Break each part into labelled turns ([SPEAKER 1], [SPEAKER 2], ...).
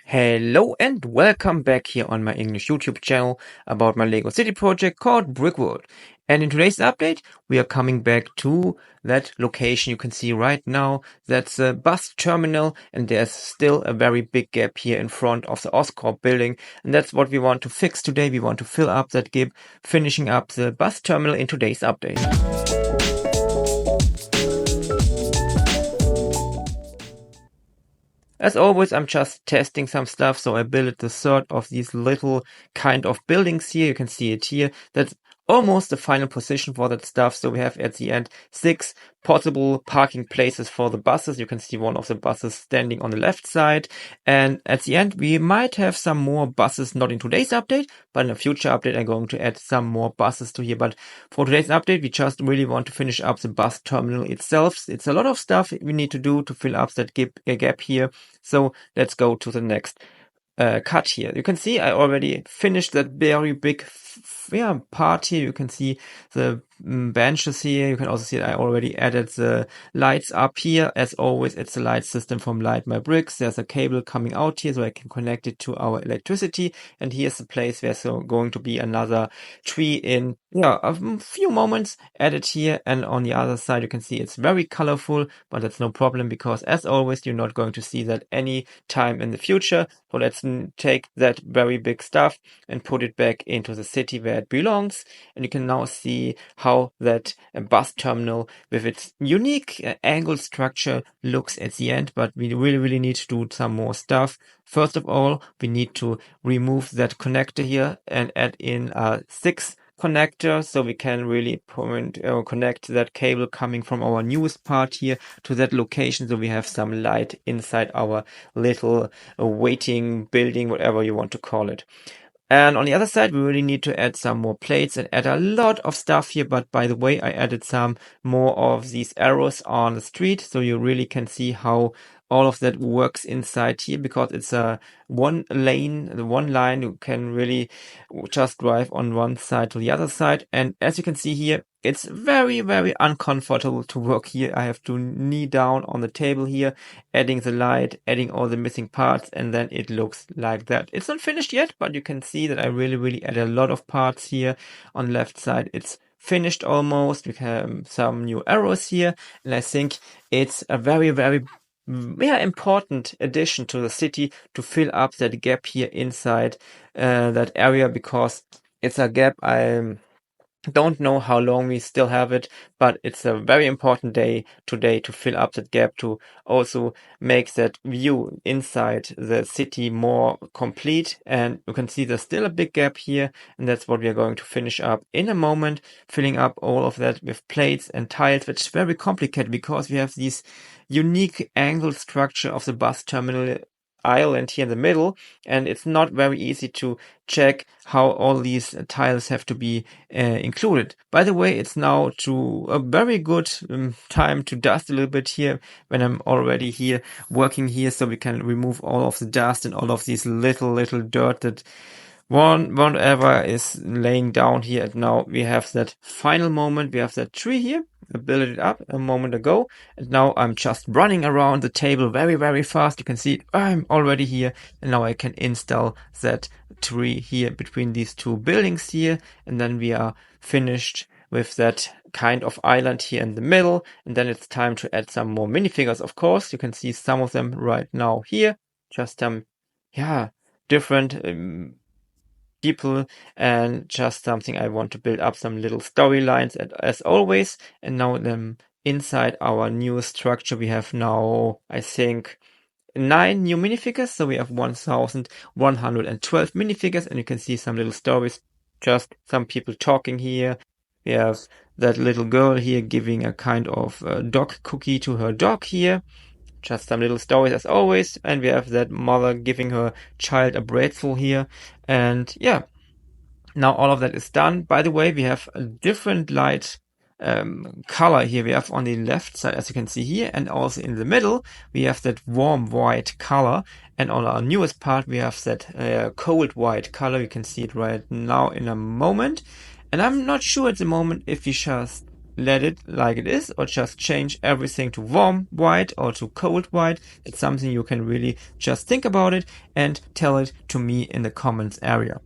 [SPEAKER 1] Hello and welcome back here on my English YouTube channel about my Lego City project called Brick World. And in today's update, we are coming back to that location you can see right now. That's a bus terminal, and there's still a very big gap here in front of the Oscorp building. And that's what we want to fix today. We want to fill up that gap, finishing up the bus terminal in today's update. As always, I'm just testing some stuff, so I built the third of these little kind of buildings here. You can see it here. That's almost the final position for that stuff. So we have at the end 6 possible parking places for the buses. You can see one of the buses standing on the left side. And at the end, we might have some more buses, not in today's update, but in a future update, I'm going to add some more buses to here. But for today's update, we just really want to finish up the bus terminal itself. It's a lot of stuff we need to do to fill up that gap here. So let's go to the next cut here. You can see I already finished that very big part here. You can see the benches here. You can also see I already added the lights up here. As always, it's a light system from Light My Bricks. There's a cable coming out here so I can connect it to our electricity. And here's the place where there's going to be another tree in a few moments added here. And on the other side, you can see it's very colorful, but that's no problem because as always, you're not going to see that any time in the future. So let's take that very big stuff and put it back into the city where it belongs. And you can now see how that bus terminal with its unique angle structure looks at the end. But we really need to do some more stuff. First of all, we need to remove that connector here and add in a 6 connector so we can really connect that cable coming from our newest part here to that location so we have some light inside our little waiting building, whatever you want to call it. And on the other side, we really need to add some more plates and add a lot of stuff here. But by the way, I added some more of these arrows on the street so you really can see how all of that works inside here because it's a one line. You can really just drive on one side to the other side. And as you can see here, it's very uncomfortable to work here. I have to knee down on the table here, adding the light, adding all the missing parts, and then it looks like that. It's not finished yet, but you can see that I really added a lot of parts here. On the left side, it's finished almost. We have some new arrows here, and I think it's a very important addition to the city to fill up that gap here inside that area because it's a gap I don't know how long we still have it, but it's a very important day today to fill up that gap to also make that view inside the city more complete. And you can see there's still a big gap here, and that's what we are going to finish up in a moment, filling up all of that with plates and tiles, which is very complicated because we have this unique angle structure of the bus terminal island here in the middle, and it's not very easy to check how all these tiles have to be included. By the way, it's now to a very good time to dust a little bit here when I'm already here working here so we can remove all of the dust and all of these little dirt that whatever is laying down here. And now we have that final moment. We have that tree here. I built it up a moment ago, and now I'm just running around the table very fast. You can see I'm already here, and now I can install that tree here between these two buildings here, and then we are finished with that kind of island here in the middle. And then it's time to add some more minifigures. Of course, you can see some of them right now here, just different people, and just something I want to build up some little storylines as always. And now inside our new structure we have now I think 9 new minifigures, so we have 1112 minifigures, and you can see some little stories, just some people talking here. We have that little girl here giving a kind of dog cookie to her dog here. Just some little stories as always. And we have that mother giving her child a breadful here. And yeah, now all of that is done. By the way, we have a different light color here. We have on the left side, as you can see here, and also in the middle, we have that warm white color. And on our newest part, we have that cold white color. You can see it right now in a moment. And I'm not sure at the moment if we just let it like it is, or just change everything to warm white or to cold white. It's something you can really just think about it and tell it to me in the comments area.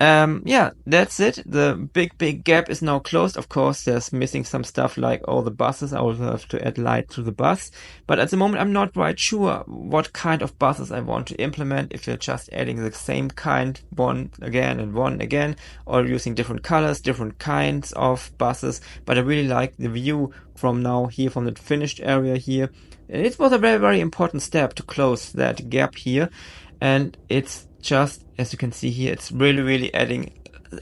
[SPEAKER 1] Yeah, that's it. The big gap is now closed. Of course, there's missing some stuff like all the buses. I will have to add light to the bus. But at the moment, I'm not quite sure what kind of buses I want to implement. If you're just adding the same kind one again and one again, or using different colors, different kinds of buses. But I really like the view from now here, from the finished area here. It was a very important step to close that gap here. And it's just, as you can see here, it's really adding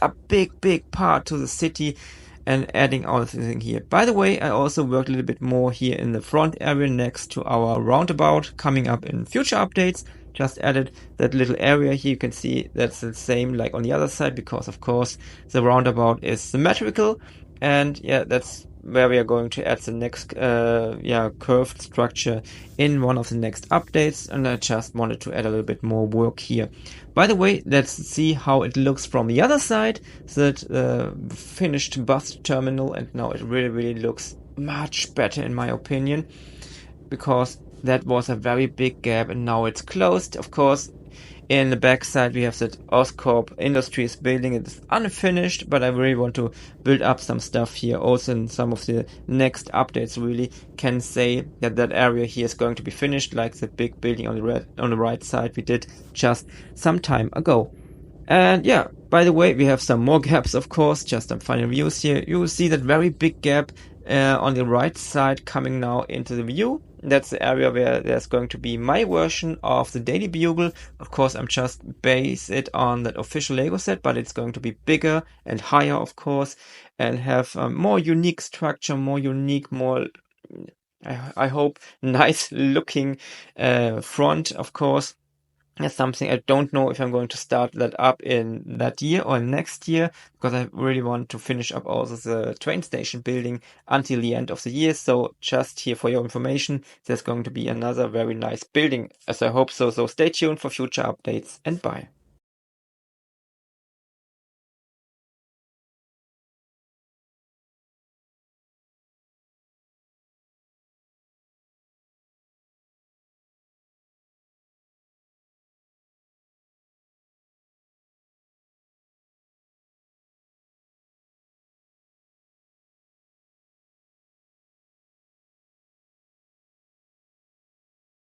[SPEAKER 1] a big part to the city and adding all this thing here. By the way, I also worked a little bit more here in the front area next to our roundabout coming up in future updates. Just added that little area here. You can see that's the same like on the other side, because of course the roundabout is symmetrical. And yeah, that's where we are going to add the next curved structure in one of the next updates, and I just wanted to add a little bit more work here. By the way, let's see how it looks from the other side, that finished bus terminal, and now it really looks much better in my opinion, because that was a very big gap and now it's closed. Of course, in the back side we have that Oscorp Industries building. It's unfinished, but I really want to build up some stuff here. Also in some of the next updates really can say that that area here is going to be finished, like the big building on the right side we did just some time ago. And yeah, by the way, we have some more gaps, of course, just some final views here. You will see that very big gap on the right side coming now into the view. That's the area where there's going to be my version of the Daily Bugle. Of course, I'm just base it on that official Lego set, but it's going to be bigger and higher, of course, and have a more unique structure, more unique, more, I hope, nice looking front, of course. That's something I don't know if I'm going to start that up in that year or next year, because I really want to finish up also the train station building until the end of the year. So just here for your information, there's going to be another very nice building, as I hope so. So stay tuned for future updates, and bye.